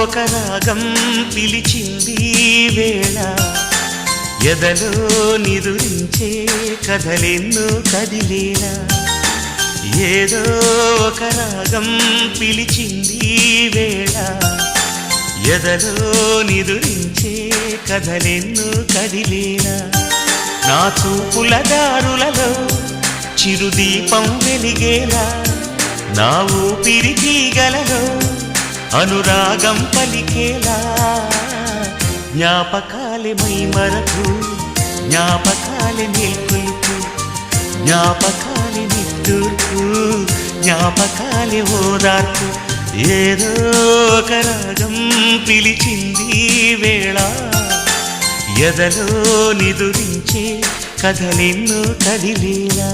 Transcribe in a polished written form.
ఒక రాగం పిలిచింది వేళ ఎదలో నిదురించే కథలెన్నో కదిలేలా ఏదో ఒక రాగం పిలిచింది వేళ ఎదలో నిదురించే కథలెన్నో కదిలేలా నా చూపుల దారులలో చిరుదీపం వెలిగేలా నా ఊపిరి తీగలలో అనురాగం పలికేలా జ్ఞాపకాలే మైమరకు జ్ఞాపకాలే మేల్కొలుపు జ్ఞాపకాలే నిట్టూర్పు జ్ఞాపకాలే ఓదార్పు ఏదో ఒక రాగం పిలిచింది వేళ ఎదలో నిదురించే కథలెన్నో కదిలేలా